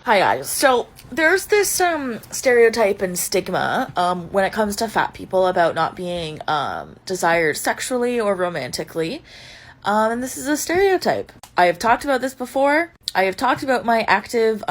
Hi guys. So there's this stereotype and stigma when it comes to fat people about not being desired sexually or romantically. And this is a stereotype. I have talked about this before. I have talked about my active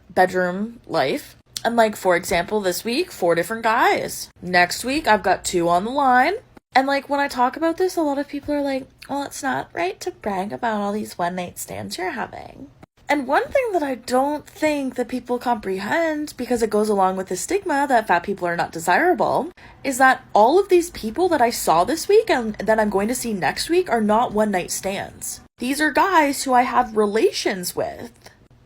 bedroom life. And like, for example, this week, 4 different guys. Next week, I've got 2 on the line. And like, when I talk about this, a lot of people are like, well, it's not right to brag about all these one-night stands you're having. And one thing that I don't think that people comprehend, because it goes along with the stigma that fat people are not desirable, is that all of these people that I saw this week and that I'm going to see next week are not one-night stands. These are guys who I have relations with,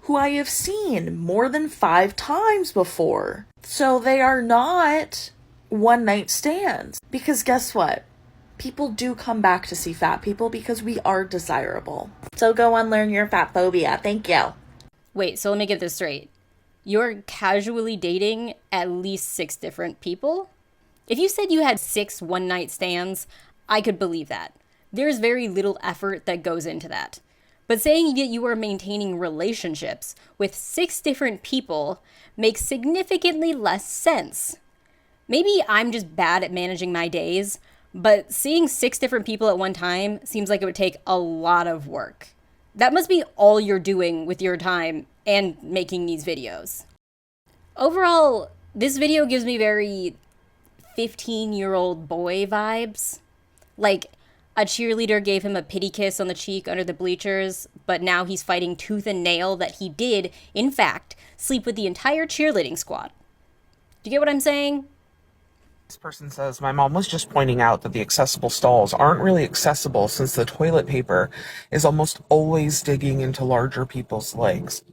who I have seen more than 5 times before. So they are not one-night stands. Because guess what? People do come back to see fat people because we are desirable. So go unlearn your fat phobia. Thank you. Wait, so let me get this straight. You're casually dating at least 6 different people? If you said you had 6 one-night stands, I could believe that. There's very little effort that goes into that. But saying that you are maintaining relationships with 6 different people makes significantly less sense. Maybe I'm just bad at managing my days, but seeing 6 different people at one time seems like it would take a lot of work. That must be all you're doing with your time and making these videos. Overall, this video gives me very 15-year-old boy vibes. Like, a cheerleader gave him a pity kiss on the cheek under the bleachers, but now he's fighting tooth and nail that he did, in fact, sleep with the entire cheerleading squad. Do you get what I'm saying? This person says, my mom was just pointing out that the accessible stalls aren't really accessible since the toilet paper is almost always digging into larger people's legs.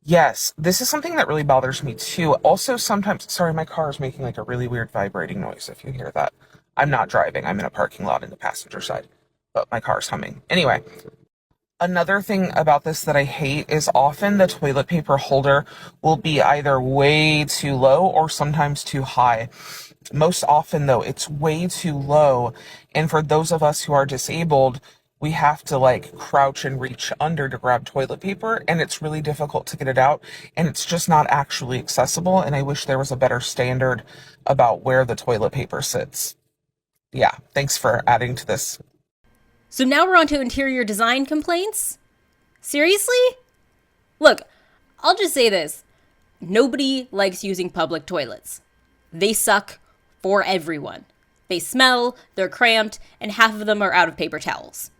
Yes, this is something that really bothers me too. Also, sometimes, sorry, my car is making like a really weird vibrating noise if you hear that. I'm not driving, I'm in a parking lot in the passenger side, but my car's humming. Anyway, another thing about this that I hate is often the toilet paper holder will be either way too low or sometimes too high. Most often, though, it's way too low, and for those of us who are disabled, we have to, like, crouch and reach under to grab toilet paper, and it's really difficult to get it out, and it's just not actually accessible, and I wish there was a better standard about where the toilet paper sits. Yeah, thanks for adding to this. So now we're on to interior design complaints? Seriously? Look, I'll just say this. Nobody likes using public toilets. They suck for everyone. They smell, they're cramped, and half of them are out of paper towels.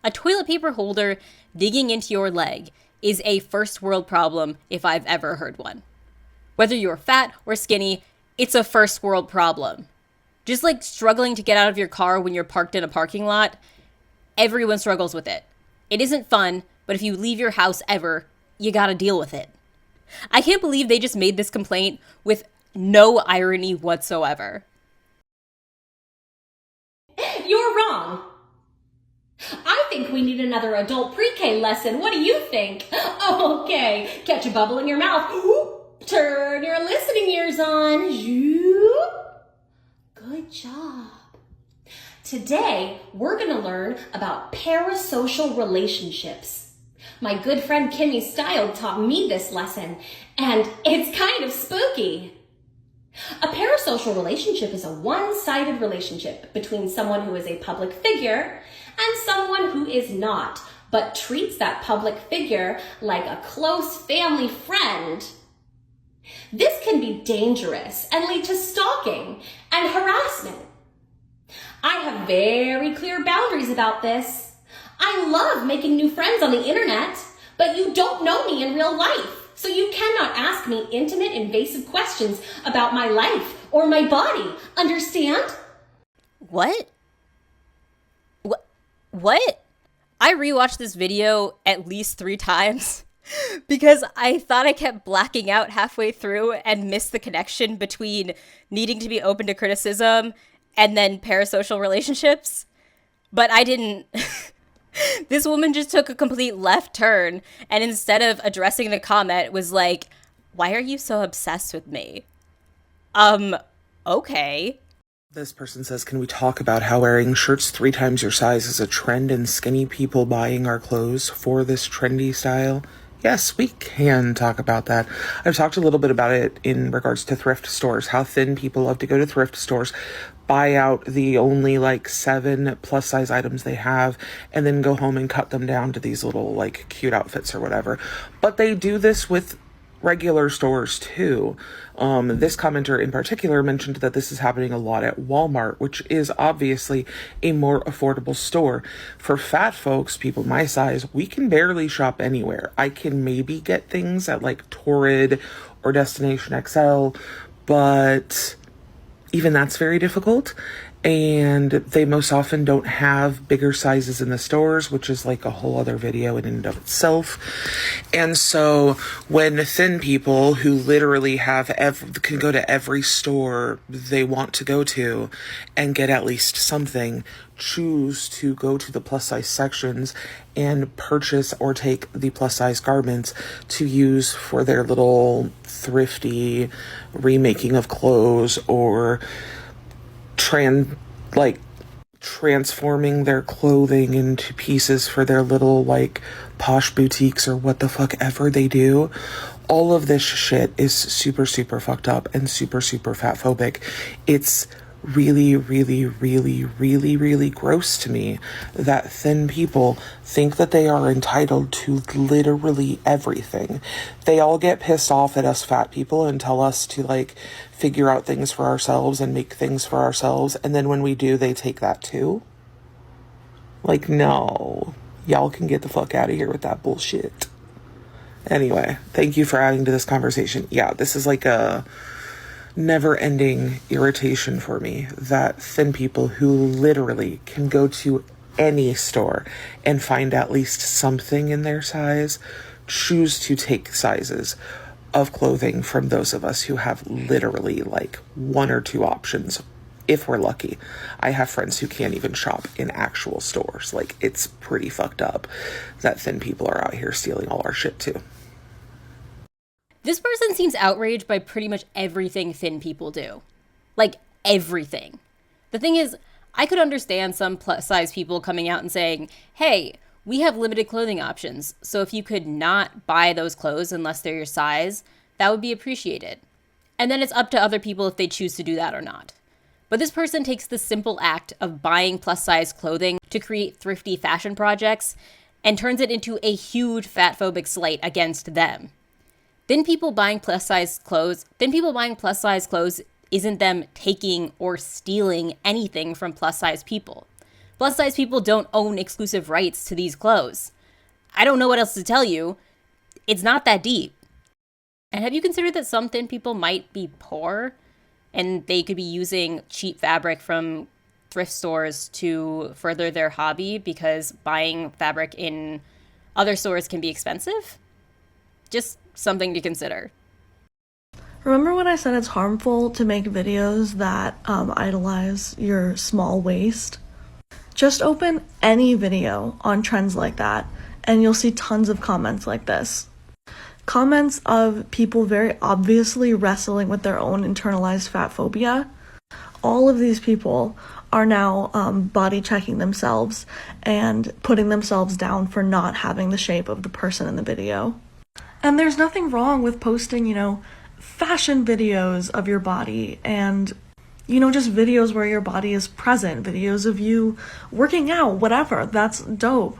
A toilet paper holder digging into your leg is a first world problem if I've ever heard one. Whether you're fat or skinny, it's a first world problem. Just like struggling to get out of your car when you're parked in a parking lot, everyone struggles with it. It isn't fun, but if you leave your house ever, you gotta deal with it. I can't believe they just made this complaint with no irony whatsoever. You're wrong. I think we need another adult pre-K lesson. What do you think? Okay, catch a bubble in your mouth. Turn your listening ears on. Good job. Today, we're going to learn about parasocial relationships. My good friend Kimmy Style taught me this lesson, and it's kind of spooky. A parasocial relationship is a one-sided relationship between someone who is a public figure and someone who is not, but treats that public figure like a close family friend. This can be dangerous and lead to stalking and harassment. I have very clear boundaries about this. I love making new friends on the internet, but you don't know me in real life. So you cannot ask me intimate, invasive questions about my life or my body. Understand? What? What? I rewatched this video at least 3 times because I thought I kept blacking out halfway through and missed the connection between needing to be open to criticism and then parasocial relationships. But I didn't. This woman just took a complete left turn and instead of addressing the comment was like, why are you so obsessed with me? Okay. This person says, can we talk about how wearing shirts 3 times your size is a trend and skinny people buying our clothes for this trendy style? Yes, we can talk about that. I've talked a little bit about it in regards to thrift stores, how thin people love to go to thrift stores, buy out the only like 7 plus size items they have, and then go home and cut them down to these little like cute outfits or whatever. But they do this with regular stores too. This commenter in particular mentioned that this is happening a lot at Walmart, which is obviously a more affordable store. For fat folks, people my size, we can barely shop anywhere. I can maybe get things at like Torrid or Destination XL, but even that's very difficult. And they most often don't have bigger sizes in the stores, which is like a whole other video in and of itself. And so when thin people who literally can go to every store they want to go to and get at least something, choose to go to the plus size sections and purchase or take the plus size garments to use for their little thrifty remaking of clothes, or transforming their clothing into pieces for their little like posh boutiques or what the fuck ever they do. All of this shit is super, super fucked up and super, super fat phobic. It's really, really, really, really, really gross to me that thin people think that they are entitled to literally everything. They all get pissed off at us fat people and tell us to like figure out things for ourselves and make things for ourselves. And then when we do, they take that too. Like, no, y'all can get the fuck out of here with that bullshit. Anyway, thank you for adding to this conversation. Yeah, this is like a never-ending irritation for me, that thin people who literally can go to any store and find at least something in their size choose to take sizes of clothing from those of us who have literally like 1 or 2 options, if we're lucky. I have friends who can't even shop in actual stores. Like, it's pretty fucked up that thin people are out here stealing all our shit too. This person seems outraged by pretty much everything thin people do. Like, everything. The thing is, I could understand some plus size people coming out and saying, hey, we have limited clothing options, so if you could not buy those clothes unless they're your size, that would be appreciated. And then it's up to other people if they choose to do that or not. But this person takes the simple act of buying plus size clothing to create thrifty fashion projects and turns it into a huge fat phobic slight against them. Thin people buying plus size clothes isn't them taking or stealing anything from plus size people. Plus size people don't own exclusive rights to these clothes. I don't know what else to tell you. It's not that deep. And have you considered that some thin people might be poor and they could be using cheap fabric from thrift stores to further their hobby because buying fabric in other stores can be expensive? Just something to consider. Remember when I said it's harmful to make videos that idolize your small waist? Just open any video on trends like that and you'll see tons of comments like this. Comments of people very obviously wrestling with their own internalized fat phobia. All of these people are now body checking themselves and putting themselves down for not having the shape of the person in the video. And there's nothing wrong with posting, fashion videos of your body and, just videos where your body is present, videos of you working out, whatever. That's dope.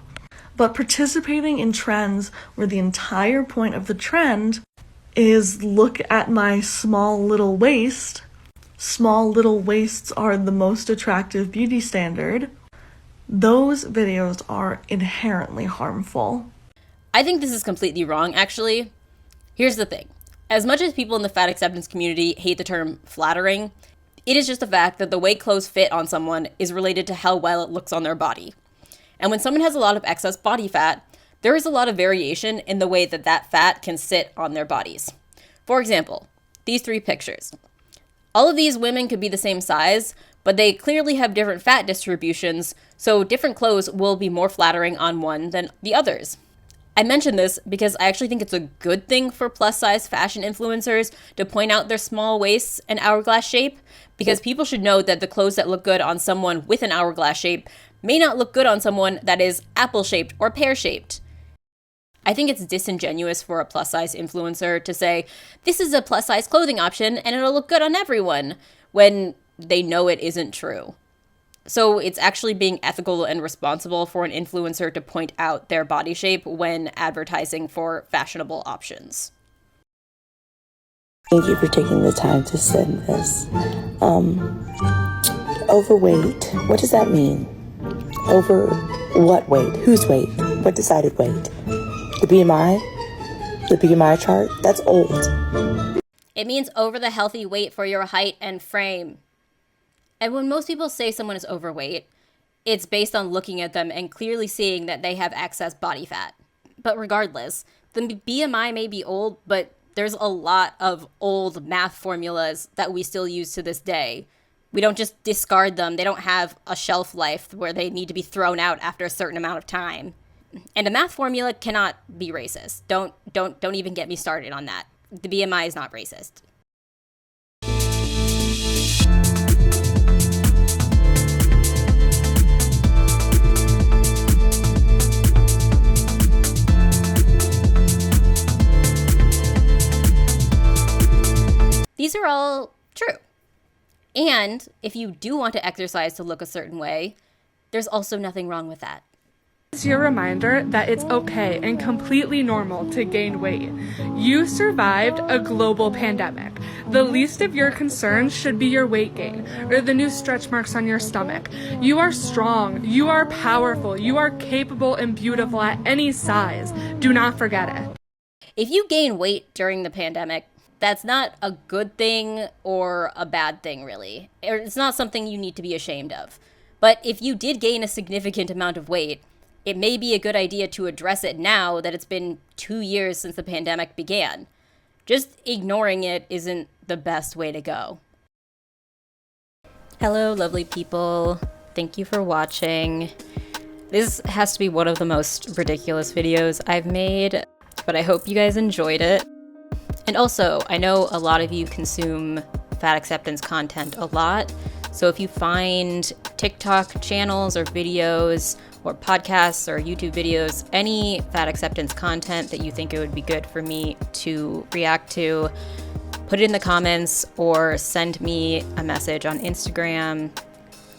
But participating in trends where the entire point of the trend is look at my small little waist. Small little waists are the most attractive beauty standard. Those videos are inherently harmful. I think this is completely wrong, actually. Here's the thing. As much as people in the fat acceptance community hate the term flattering, it is just a fact that the way clothes fit on someone is related to how well it looks on their body. And when someone has a lot of excess body fat, there is a lot of variation in the way that that fat can sit on their bodies. For example, these 3 pictures. All of these women could be the same size, but they clearly have different fat distributions, so different clothes will be more flattering on one than the others. I mention this because I actually think it's a good thing for plus-size fashion influencers to point out their small waists and hourglass shape, because people should know that the clothes that look good on someone with an hourglass shape may not look good on someone that is apple-shaped or pear-shaped. I think it's disingenuous for a plus-size influencer to say, this is a plus-size clothing option and it'll look good on everyone, when they know it isn't true. So it's actually being ethical and responsible for an influencer to point out their body shape when advertising for fashionable options. Thank you for taking the time to send this. Overweight, what does that mean? Over what weight? Whose weight? What decided weight? The BMI? The BMI chart? That's old. It means over the healthy weight for your height and frame. And when most people say someone is overweight, it's based on looking at them and clearly seeing that they have excess body fat. But regardless, the BMI may be old, but there's a lot of old math formulas that we still use to this day. We don't just discard them. They don't have a shelf life where they need to be thrown out after a certain amount of time. And a math formula cannot be racist. Don't even get me started on that. The BMI is not racist. These are all true. And if you do want to exercise to look a certain way, there's also nothing wrong with that. It's your reminder that it's okay and completely normal to gain weight. You survived a global pandemic. The least of your concerns should be your weight gain or the new stretch marks on your stomach. You are strong, you are powerful, you are capable and beautiful at any size. Do not forget it. If you gain weight during the pandemic, that's not a good thing or a bad thing, really. It's not something you need to be ashamed of. But if you did gain a significant amount of weight, it may be a good idea to address it now that it's been 2 years since the pandemic began. Just ignoring it isn't the best way to go. Hello, lovely people. Thank you for watching. This has to be one of the most ridiculous videos I've made, but I hope you guys enjoyed it. And also, I know a lot of you consume fat acceptance content a lot, so if you find TikTok channels or videos or podcasts or YouTube videos, any fat acceptance content that you think it would be good for me to react to, put it in the comments or send me a message on Instagram.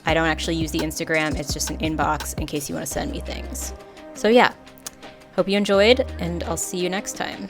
I don't actually use the Instagram, it's just an inbox in case you want to send me things. So yeah, hope you enjoyed, and I'll see you next time.